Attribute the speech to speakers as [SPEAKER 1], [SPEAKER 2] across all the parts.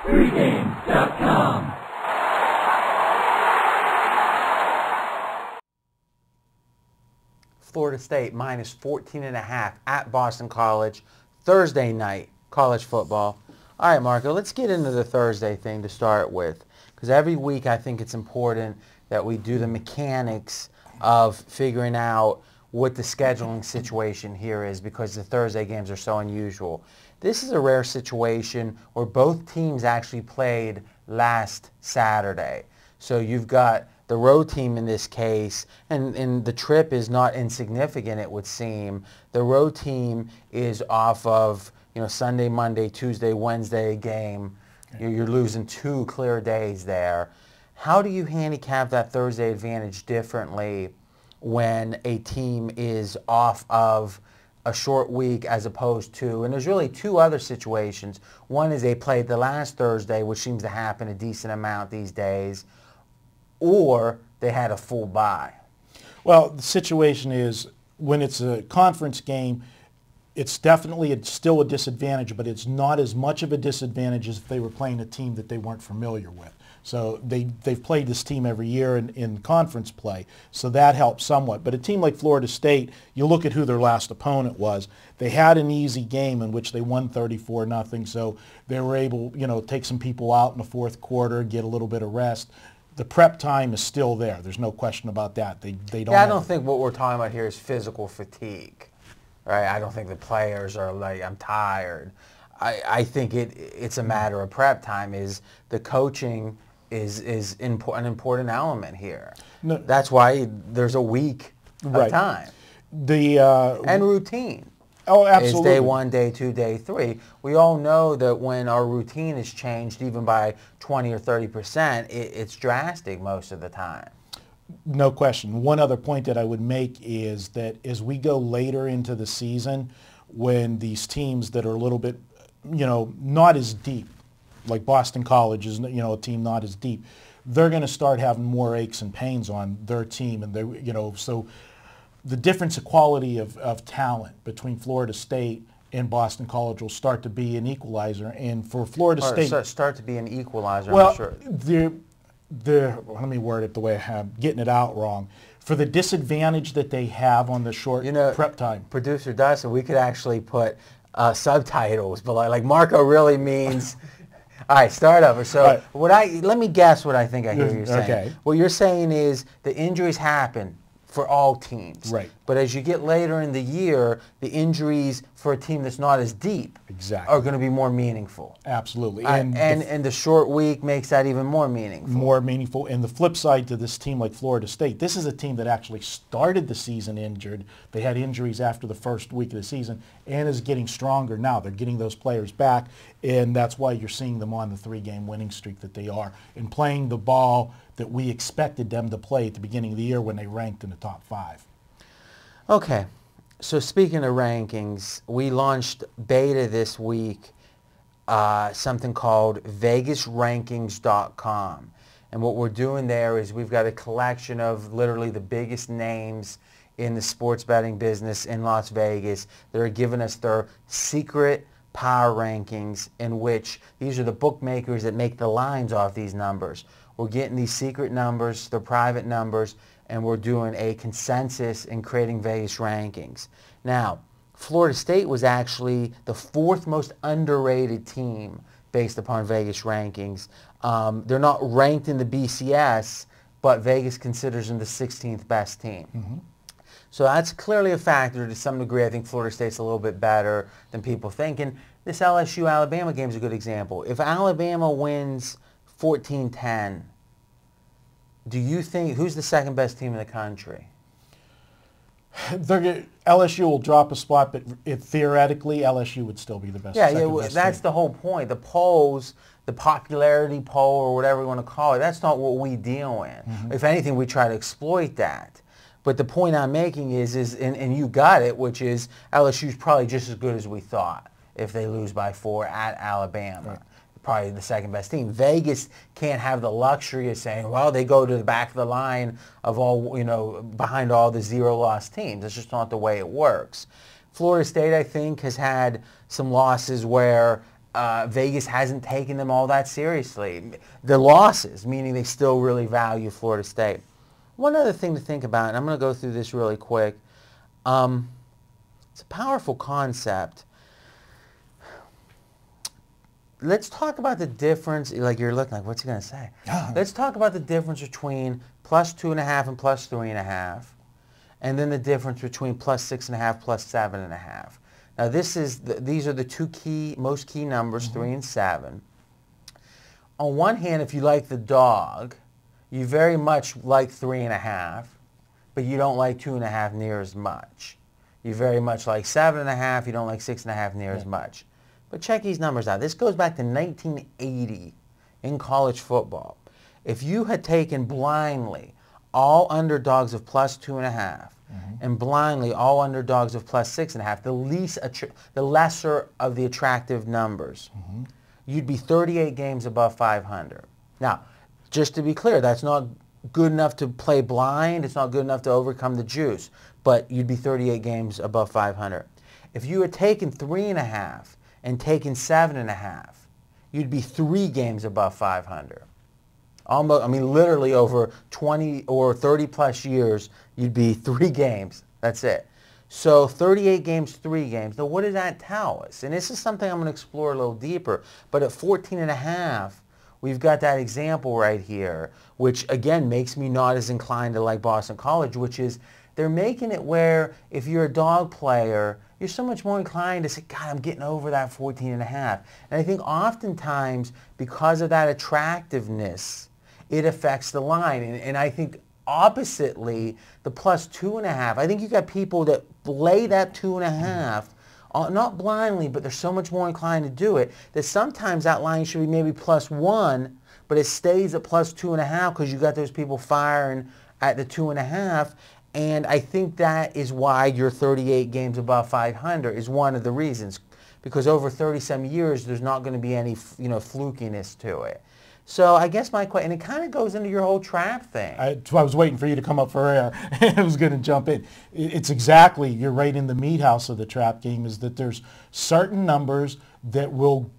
[SPEAKER 1] Pregame.com.
[SPEAKER 2] Florida State minus 14.5 at Boston College. Thursday night college football. All right, Marco, let's get into the Thursday thing to start with, because every week I think it's important that we do the mechanics of figuring out what the scheduling situation here is, because the Thursday games are so unusual. This is a rare situation where both teams actually played last Saturday. So you've got the road team in this case, and the trip is not insignificant, it would seem. The road team is off of, Sunday, Monday, Tuesday, Wednesday game. You're losing 2 clear days there. How do you handicap that Thursday advantage differently when a team is off of a short week as opposed to, and there's really 2 other situations. One is they played the last Thursday, which seems to happen a decent amount these days, or they had a full bye.
[SPEAKER 3] Well, the situation is when it's a conference game, it's definitely still a disadvantage, but it's not as much of a disadvantage as if they were playing a team that they weren't familiar with. So they've played this team every year in conference play, so that helps somewhat. But a team like Florida State, you look at who their last opponent was. They had an easy game in which they won 34-0, so they were able, take some people out in the fourth quarter, get a little bit of rest. The prep time is still there. There's no question about that. They don't.
[SPEAKER 2] Yeah, I don't think what we're talking about here is physical fatigue, right? I don't think the players are like, I'm tired. I think it's a matter of prep time. Is the coaching is an important element here.
[SPEAKER 3] No,
[SPEAKER 2] that's why there's a week of time. And routine.
[SPEAKER 3] Oh, absolutely.
[SPEAKER 2] Is day 1, day 2, day 3. We all know that when our routine is changed, even by 20 or 30%, it's drastic most of the time.
[SPEAKER 3] No question. One other point that I would make is that as we go later into the season, when these teams that are a little bit, not as deep, like Boston College is, a team not as deep, they're going to start having more aches and pains on their team, and they, so the difference in quality of talent between Florida State and Boston College will start to be an equalizer. And for Florida State,
[SPEAKER 2] start to be an equalizer.
[SPEAKER 3] Well,
[SPEAKER 2] I'm sure.
[SPEAKER 3] Let me word it the way I have, getting it out wrong. For the disadvantage that they have on the short prep time.
[SPEAKER 2] Producer Dustin, we could actually put subtitles, but like Marco really means. All right, start over. So let me guess what I think I hear you saying.
[SPEAKER 3] Okay.
[SPEAKER 2] What you're saying is the injuries happen for all teams.
[SPEAKER 3] Right.
[SPEAKER 2] But as you get later in the year, the injuries for a team that's not as deep are going to be more meaningful.
[SPEAKER 3] Absolutely.
[SPEAKER 2] And the short week makes that even more meaningful.
[SPEAKER 3] More meaningful. And the flip side to this team like Florida State, this is a team that actually started the season injured. They had injuries after the first week of the season and is getting stronger now. They're getting those players back, and that's why you're seeing them on the 3-game winning streak that they are and playing the ball that we expected them to play at the beginning of the year when they ranked in the top 5.
[SPEAKER 2] Okay. So speaking of rankings, we launched beta this week, something called VegasRankings.com. And what we're doing there is we've got a collection of literally the biggest names in the sports betting business in Las Vegas. They're giving us their secret power rankings, in which these are the bookmakers that make the lines off these numbers. We're getting these secret numbers, they're private numbers, and we're doing a consensus in creating Vegas rankings. Now, Florida State was actually the 4th most underrated team based upon Vegas rankings. They're not ranked in the BCS, but Vegas considers them the 16th best team.
[SPEAKER 3] Mm-hmm.
[SPEAKER 2] So that's clearly a factor to some degree. I think Florida State's a little bit better than people think. And this LSU-Alabama game is a good example. If Alabama wins 14-10, do you think, who's the second best team in the country?
[SPEAKER 3] LSU will drop a spot, but theoretically, LSU would still be the best.
[SPEAKER 2] Yeah, that's the whole point. The polls, the popularity poll, or whatever you want to call it, that's not what we deal in. Mm-hmm. If anything, we try to exploit that. But the point I'm making is and you got it, which is LSU's probably just as good as we thought if they lose by 4 at Alabama. Right. Probably the second best team. Vegas can't have the luxury of saying, well, they go to the back of the line of all, behind all the 0-loss teams. That's just not the way it works. Florida State, I think, has had some losses where Vegas hasn't taken them all that seriously. The losses, meaning they still really value Florida State. One other thing to think about, and I'm going to go through this really quick. It's a powerful concept. Let's talk about the difference. Like you're looking like, what's he going to say? Let's talk about the difference between plus 2.5 and plus 3.5, and then the difference between plus 6.5, plus 7.5. Now these are the two most key numbers, 3 and 7. On one hand, if you like the dog, you very much like 3.5, but you don't like 2.5 near as much. You very much like 7.5. You don't like 6.5 near as much. But check these numbers out. This goes back to 1980 in college football. If you had taken blindly all underdogs of plus 2.5 and blindly all underdogs of plus 6.5, the lesser of the attractive numbers, you'd be 38 games above 500. Now, just to be clear, that's not good enough to play blind. It's not good enough to overcome the juice, but you'd be 38 games above 500. If you had taken 3.5 and taken 7.5, you'd be 3 games above 500. Almost, I mean, literally over 20 or 30 plus years, you'd be 3 games. That's it. So 38 games, 3 games. Now, what does that tell us? And this is something I'm going to explore a little deeper. But at 14.5, we've got that example right here, which again makes me not as inclined to like Boston College, which is they're making it where if you're a dog player, you're so much more inclined to say, God, I'm getting over that 14.5. And I think oftentimes because of that attractiveness, it affects the line. And I think oppositely, the plus 2.5, I think you got people that lay that 2.5, not blindly, but they're so much more inclined to do it, that sometimes that line should be maybe plus 1, but it stays at plus 2.5 because you got those people firing at the 2.5. And I think that is why you're 38 games above 500 is one of the reasons, because over 30-some years, there's not going to be any, flukiness to it. So I guess my question, and it kind of goes into your whole trap thing.
[SPEAKER 3] I was waiting for you to come up for air. I was going to jump in. It's exactly, you're right in the meat house of the trap game, is that there's certain numbers that will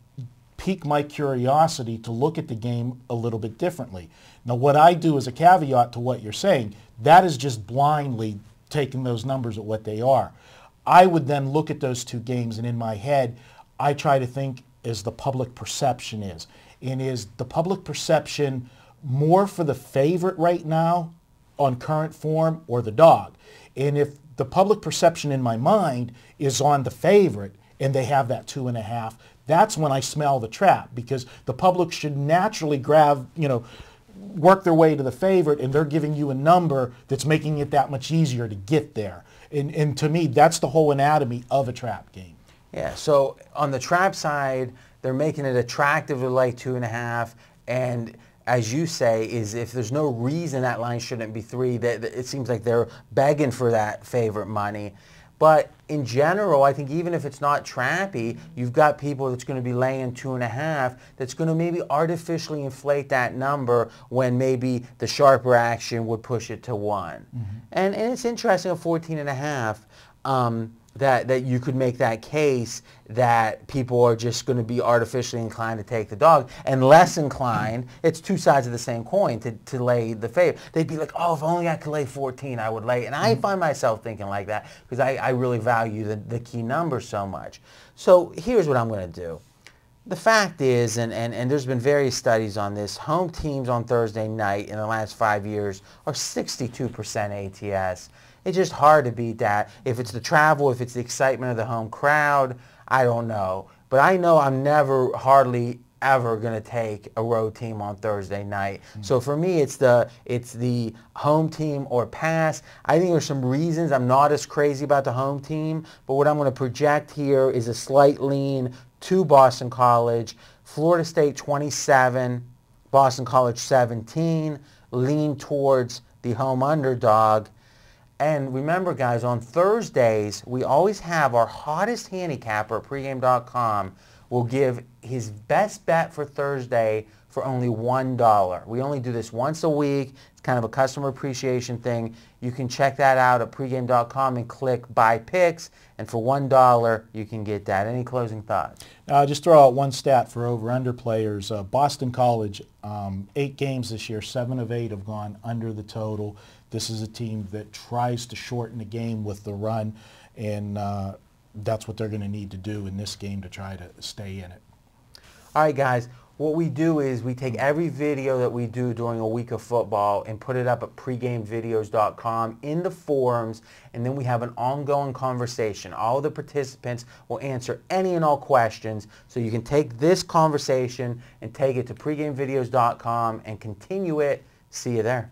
[SPEAKER 3] pique my curiosity to look at the game a little bit differently. Now, what I do as a caveat to what you're saying, that is just blindly taking those numbers at what they are. I would then look at those two games, and in my head, I try to think as the public perception is. And is the public perception more for the favorite right now on current form or the dog? And if the public perception in my mind is on the favorite and they have that 2.5, that's when I smell the trap, because the public should naturally work their way to the favorite, and they're giving you a number that's making it that much easier to get there. And to me, that's the whole anatomy of a trap game.
[SPEAKER 2] Yeah, so on the trap side, they're making it attractive to like 2.5, and as you say, is if there's no reason that line shouldn't be 3, that it seems like they're begging for that favorite money. But in general, I think even if it's not trappy, you've got people that's going to be laying 2.5 that's going to maybe artificially inflate that number when maybe the sharper action would push it to 1. And it's interesting at 14.5 that you could make that case that people are just going to be artificially inclined to take the dog, and less inclined, it's two sides of the same coin, to lay the favorite. They'd be like, oh, if only I could lay 14, I would lay. And I find myself thinking like that because I really value the key number so much. So here's what I'm going to do. The fact is, and there's been various studies on this, home teams on Thursday night in the last 5 years are 62% ATS. It's just hard to beat that. If it's the travel, if it's the excitement of the home crowd, I don't know. But I know I'm never, hardly ever going to take a road team on Thursday night. So for me, it's the home team or pass. I think there's some reasons I'm not as crazy about the home team, but what I'm going to project here is a slight lean to Boston College. Florida State 27, Boston College 17, lean towards the home underdog. And remember, guys, on Thursdays, we always have our hottest handicapper at pregame.com will give his best bet for Thursday for only $1. We only do this once a week. It's kind of a customer appreciation thing. You can check that out at pregame.com and click Buy Picks, and for $1 you can get that. Any closing thoughts?
[SPEAKER 3] Just throw out one stat for over-under players. Boston College, 8 games this year, 7 of 8 have gone under the total. This is a team that tries to shorten the game with the run, and that's what they're going to need to do in this game to try to stay in it.
[SPEAKER 2] All right, guys. What we do is we take every video that we do during a week of football and put it up at pregamevideos.com in the forums, and then we have an ongoing conversation. All of the participants will answer any and all questions, so you can take this conversation and take it to pregamevideos.com and continue it. See you there.